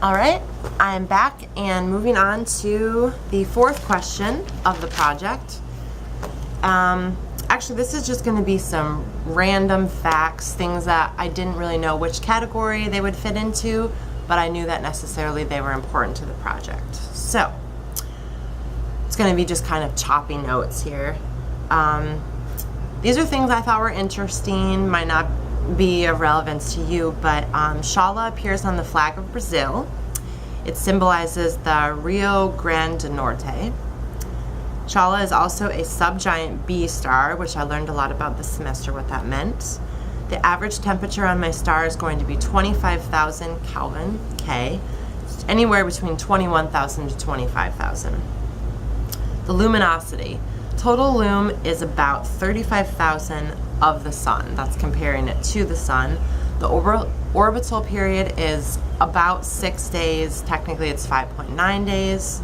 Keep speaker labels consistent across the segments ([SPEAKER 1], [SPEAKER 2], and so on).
[SPEAKER 1] All right, I'm back and moving on to the fourth question of the project. Actually, this is just going to be some random facts, things that I didn't really know which category they would fit into, but I knew that necessarily they were important to the project. So, it's going to be just kind of choppy notes here. These are things I thought were interesting, might not be of relevance to you, but Shaula appears on the flag of Brazil. It symbolizes the Rio Grande do Norte. Shaula is also a subgiant B star, which I learned a lot about this semester what that meant. The average temperature on my star is going to be 25,000 Kelvin, K, anywhere between 21,000 to 25,000. The luminosity. Total lume is about 35,000 of the sun. That's comparing it to the sun. The orbital period is about 6 days. Technically it's 5.9 days.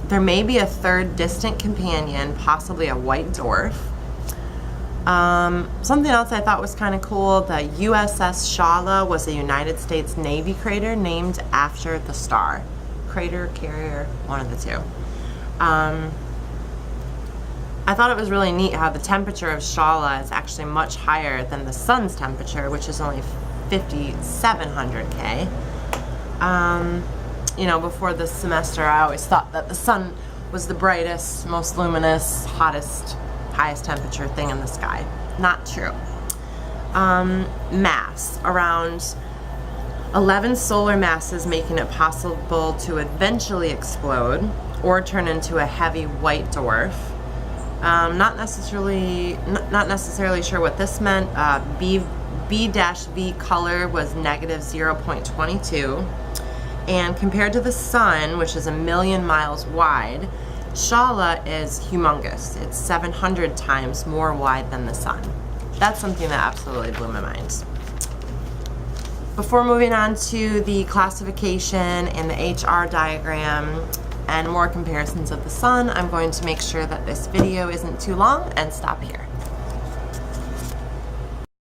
[SPEAKER 1] There may be a third distant companion, possibly a white dwarf. Something else I thought was kind of cool, the USS Shaula was a United States Navy crater named after the star. Crater, carrier, one of the two. I thought it was really neat how the temperature of Shaula is actually much higher than the sun's temperature, which is only 5,700 K. You know, before this semester, I always thought that the sun was the brightest, most luminous, hottest, highest temperature thing in the sky. Not true. Mass. Around 11 solar masses, making it possible to eventually explode or turn into a heavy white dwarf. Not necessarily sure what this meant. B-V color was negative 0.22. And compared to the sun, which is 1,000,000 miles wide, Shaula is humongous. It's 700 times more wide than the sun. That's something that absolutely blew my mind. Before moving on to the classification and the HR diagram and more comparisons of the sun, I'm going to make sure that this video isn't too long and stop here.